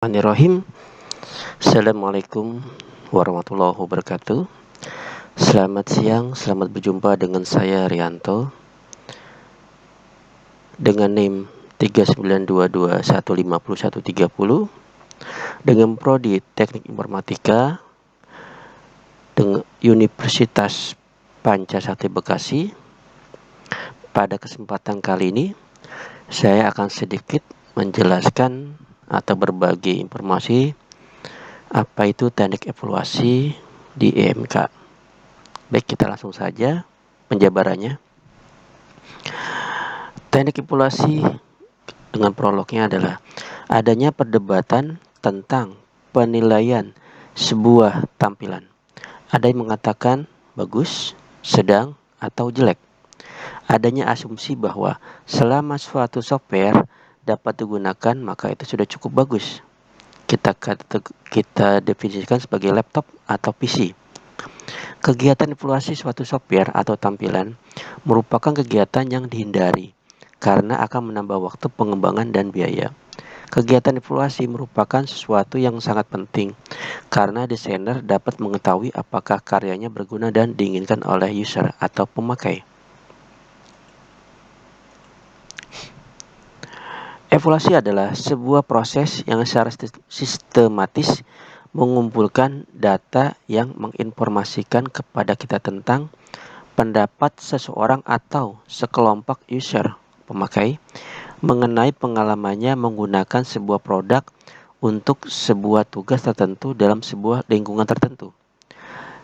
Bismillahirrahmanirrahim. Assalamualaikum warahmatullahi wabarakatuh. Selamat siang, selamat berjumpa dengan saya Rianto dengan NIM 3922150130 dengan prodi Teknik Informatika dengan Universitas Pancasakti Bekasi. Pada kesempatan kali ini saya akan sedikit menjelaskan atau berbagi informasi apa itu teknik evaluasi di EMK. Baik, kita langsung saja penjabarannya. Teknik evaluasi dengan prolognya adalah adanya perdebatan tentang penilaian sebuah tampilan. Ada yang mengatakan bagus, sedang, atau jelek. Adanya asumsi bahwa selama suatu software dapat digunakan maka itu sudah cukup bagus. Kita definisikan sebagai laptop atau PC. Kegiatan evaluasi suatu software atau tampilan merupakan kegiatan yang dihindari karena akan menambah waktu pengembangan dan biaya. Kegiatan evaluasi merupakan sesuatu yang sangat penting karena desainer dapat mengetahui apakah karyanya berguna dan diinginkan oleh user atau pemakai. Evaluasi adalah sebuah proses yang secara sistematis mengumpulkan data yang menginformasikan kepada kita tentang pendapat seseorang atau sekelompok user pemakai mengenai pengalamannya menggunakan sebuah produk untuk sebuah tugas tertentu dalam sebuah lingkungan tertentu.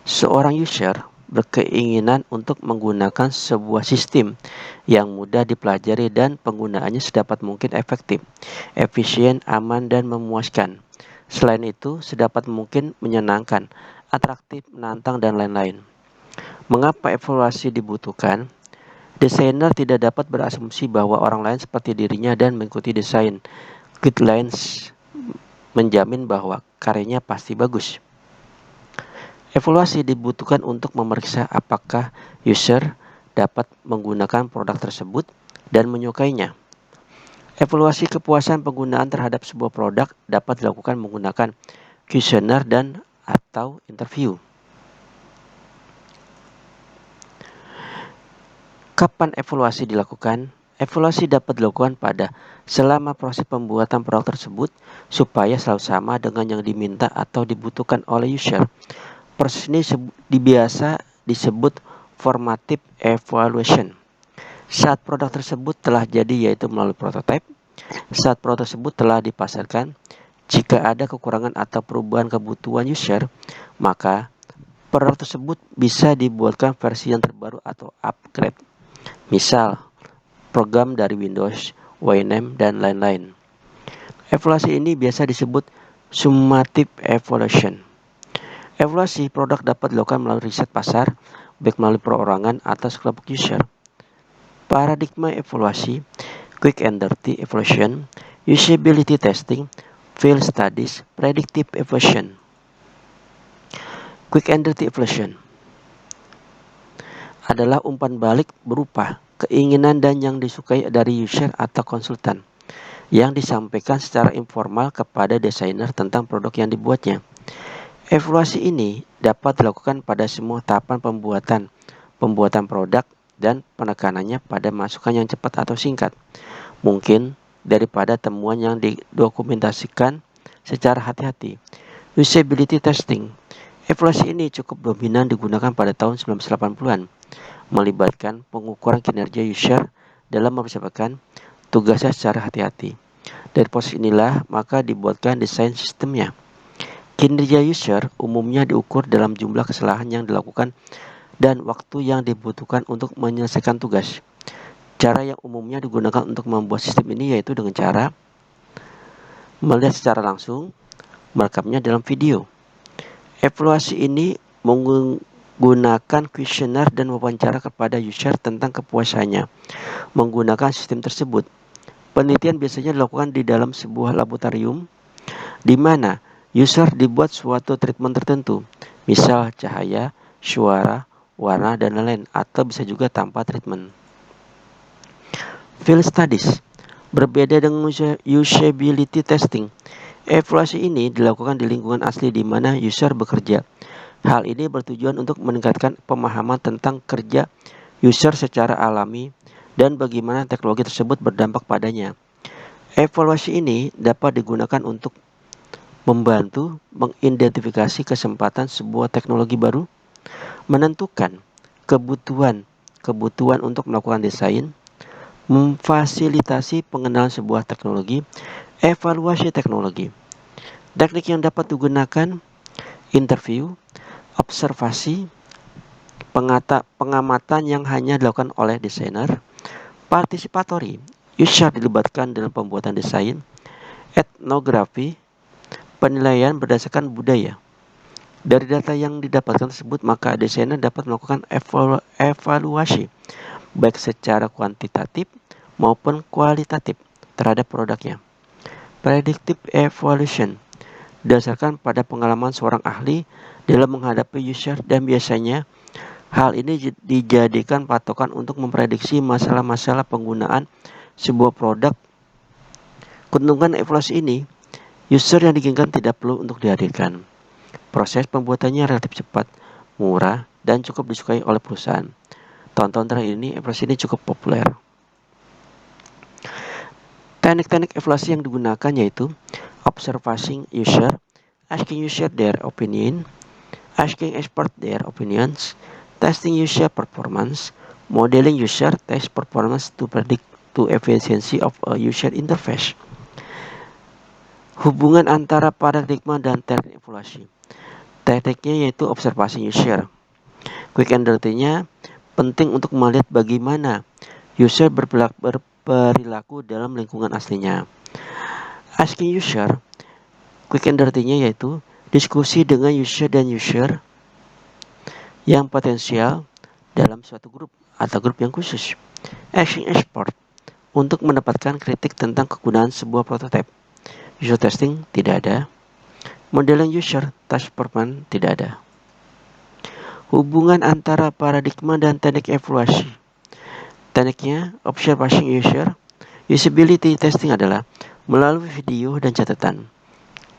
Seorang user berkeinginan untuk menggunakan sebuah sistem yang mudah dipelajari dan penggunaannya sedapat mungkin efektif, efisien, aman, dan memuaskan. Selain itu, sedapat mungkin menyenangkan, atraktif, menantang, dan lain-lain. Mengapa evaluasi dibutuhkan? Desainer tidak dapat berasumsi bahwa orang lain seperti dirinya dan mengikuti desain guidelines menjamin bahwa karyanya pasti bagus. Evaluasi dibutuhkan untuk memeriksa apakah user dapat menggunakan produk tersebut dan menyukainya. Evaluasi kepuasan penggunaan terhadap sebuah produk dapat dilakukan menggunakan kuesioner dan atau interview. Kapan evaluasi dilakukan? Evaluasi dapat dilakukan pada selama proses pembuatan produk tersebut supaya selalu sama dengan yang diminta atau dibutuhkan oleh user. Proses ini biasa disebut formative evaluation. Saat produk tersebut telah jadi yaitu melalui prototipe, saat produk tersebut telah dipasarkan, jika ada kekurangan atau perubahan kebutuhan user, maka produk tersebut bisa dibuatkan versi yang terbaru atau upgrade. Misal, program dari Windows, YNAME, dan lain-lain. Evaluasi ini biasa disebut summative evaluation. Evaluasi produk dapat dilakukan melalui riset pasar, baik melalui perorangan atau kelompok user. Paradigma evaluasi, quick and dirty evaluation, usability testing, field studies, predictive evaluation. Quick and dirty evaluation adalah umpan balik berupa keinginan dan yang disukai dari user atau konsultan yang disampaikan secara informal kepada desainer tentang produk yang dibuatnya. Evaluasi ini dapat dilakukan pada semua tahapan pembuatan produk dan penekanannya pada masukan yang cepat atau singkat, mungkin daripada temuan yang didokumentasikan secara hati-hati. Usability testing. Evaluasi ini cukup dominan digunakan pada tahun 1980-an, melibatkan pengukuran kinerja user dalam mempersiapkan tugasnya secara hati-hati. Dari proses inilah maka dibuatkan desain sistemnya. Kinerja user umumnya diukur dalam jumlah kesalahan yang dilakukan dan waktu yang dibutuhkan untuk menyelesaikan tugas. Cara yang umumnya digunakan untuk membuat sistem ini yaitu dengan cara melihat secara langsung, merekamnya dalam video. Evaluasi ini menggunakan kuesioner dan wawancara kepada user tentang kepuasannya menggunakan sistem tersebut. Penelitian biasanya dilakukan di dalam sebuah laboratorium di mana user dibuat suatu treatment tertentu, misal cahaya, suara, warna, dan lain-lain, atau bisa juga tanpa treatment. Field studies berbeda dengan usability testing. Evaluasi ini dilakukan di lingkungan asli di mana user bekerja. Hal ini bertujuan untuk meningkatkan pemahaman tentang kerja user secara alami dan bagaimana teknologi tersebut berdampak padanya. Evaluasi ini dapat digunakan untuk membantu mengidentifikasi kesempatan sebuah teknologi baru, menentukan kebutuhan untuk melakukan desain, memfasilitasi pengenalan sebuah teknologi, evaluasi teknologi. Teknik yang dapat digunakan: interview, observasi, pengamatan yang hanya dilakukan oleh desainer, partisipatory, user dilibatkan dalam pembuatan desain, etnografi, penilaian berdasarkan budaya. Dari data yang didapatkan tersebut, maka desainer dapat melakukan evaluasi baik secara kuantitatif maupun kualitatif terhadap produknya. Predictive evaluation berdasarkan pada pengalaman seorang ahli dalam menghadapi user, dan biasanya hal ini dijadikan patokan untuk memprediksi masalah-masalah penggunaan sebuah produk. Keuntungan evaluasi ini, user yang diinginkan tidak perlu untuk dihadirkan. Proses pembuatannya relatif cepat, murah, dan cukup disukai oleh perusahaan. Tahun-tahun terakhir ini, evaluasi ini cukup populer. Teknik-teknik evaluasi yang digunakan yaitu observing user, asking user their opinion, asking expert their opinions, testing user performance, modeling user test performance to predict to efficiency of a user interface. Hubungan antara paradigma dan teknik evaluasi. Tekniknya yaitu observasi user. Quick and dirty-nya penting untuk melihat bagaimana user berperilaku dalam lingkungan aslinya. Asking user, quick and dirty-nya yaitu diskusi dengan user dan user yang potensial dalam suatu grup atau grup yang khusus. Asking expert, untuk mendapatkan kritik tentang kegunaan sebuah prototipe. User testing tidak ada. Modeling user test performance tidak ada. Hubungan antara paradigma dan teknik evaluasi. Tekniknya observation user. Usability testing adalah melalui video dan catatan,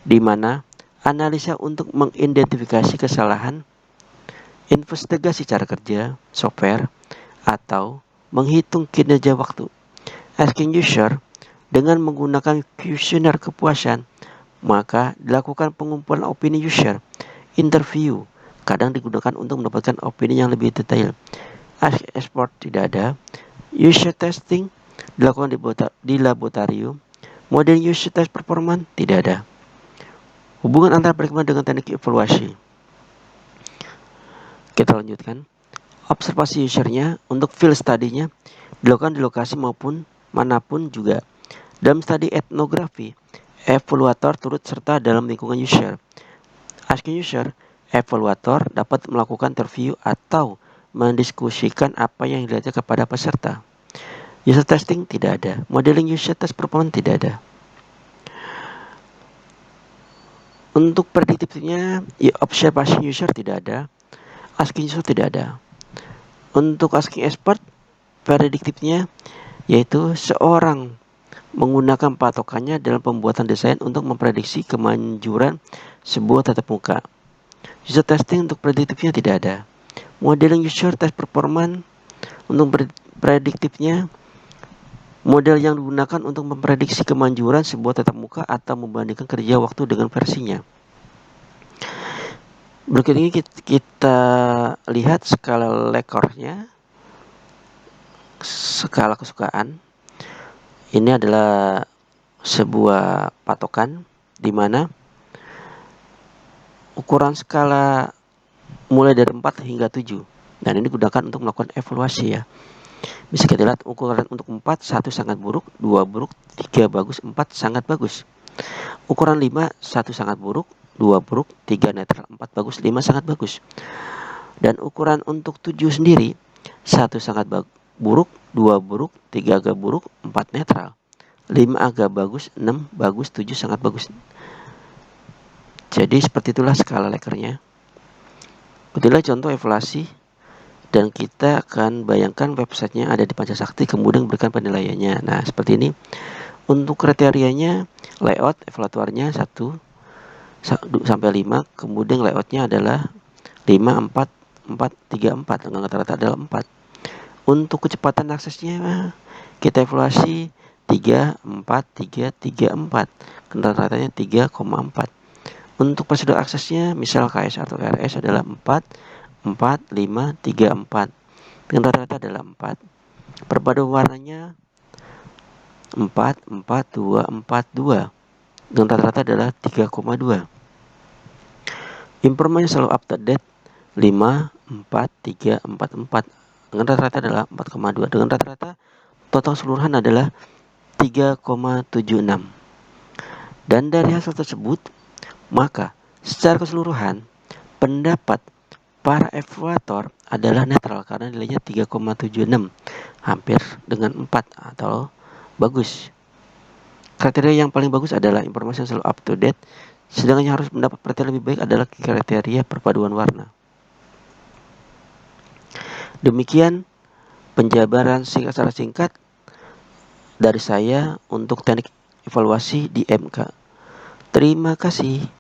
di mana analisa untuk mengidentifikasi kesalahan, investigasi cara kerja software, atau menghitung kinerja waktu. Asking user, dengan menggunakan kuesioner kepuasan, maka dilakukan pengumpulan opini user. Interview kadang digunakan untuk mendapatkan opini yang lebih detail. Ask expert tidak ada. User testing dilakukan di laboratorium. Model user test performance tidak ada. Hubungan antara paradigma dengan teknik evaluasi. Kita lanjutkan. Observasi usernya untuk field study-nya dilakukan di lokasi maupun manapun juga. Dalam studi etnografi, evaluator turut serta dalam lingkungan user. Asking user, evaluator dapat melakukan interview atau mendiskusikan apa yang dilihatnya kepada peserta. User testing tidak ada. Modeling user test performance tidak ada. Untuk prediktifnya, observation user tidak ada. Asking user tidak ada. Untuk asking expert, prediktifnya yaitu seorang menggunakan patokannya dalam pembuatan desain untuk memprediksi kemanjuran sebuah tatap muka. User testing untuk prediktifnya tidak ada. Modeling user test performance untuk prediktifnya, model yang digunakan untuk memprediksi kemanjuran sebuah tatap muka atau membandingkan kerja waktu dengan versinya. Berikut ini kita lihat skala Lacorte-nya, skala kesukaan. Ini adalah sebuah patokan di mana ukuran skala mulai dari 4 hingga 7. Dan ini digunakan untuk melakukan evaluasi ya. Bisa kita lihat ukuran untuk 4, 1 sangat buruk, 2 buruk, 3 bagus, 4 sangat bagus. Ukuran 5, 1 sangat buruk, 2 buruk, 3 netral, 4 bagus, 5 sangat bagus. Dan ukuran untuk 7 sendiri, 1 sangat buruk, 2 buruk, 3 agak buruk, 4 netral, 5 agak bagus, 6 bagus, 7 sangat bagus. Jadi seperti itulah skala Lacorte-nya. Itulah contoh evaluasi, dan kita akan bayangkan websitenya ada di Pancasakti, kemudian berikan penilaiannya. Nah, seperti ini Untuk kriterianya layout evaluatornya 1 sampai 5, kemudian layoutnya adalah 5, 4, 4, 3, 4 dengan rata-rata adalah 4. Untuk kecepatan aksesnya kita evaluasi 3, 4, 3, 3, 4. Rata-ratanya 3,4. Untuk prosedur aksesnya misal KS atau RS adalah 4, 4, 5, 3, 4. Dengan rata-rata adalah 4. Perpaduan warnanya 4, 4, 2, 4, 2. Dengan rata-rata adalah 3,2. Informasi selalu up to date 5, 4, 3, 4, 4. Dengan rata-rata adalah 4,2. Dengan rata-rata total keseluruhan adalah 3,76. Dan dari hasil tersebut, maka secara keseluruhan pendapat para evaluator adalah netral karena nilainya 3,76, hampir dengan 4 atau bagus. Kriteria yang paling bagus adalah informasi yang selalu up to date, sedangkan yang harus mendapat perhatian lebih baik adalah kriteria perpaduan warna. Demikian penjabaran secara singkat dari saya untuk teknik evaluasi di MK. Terima kasih.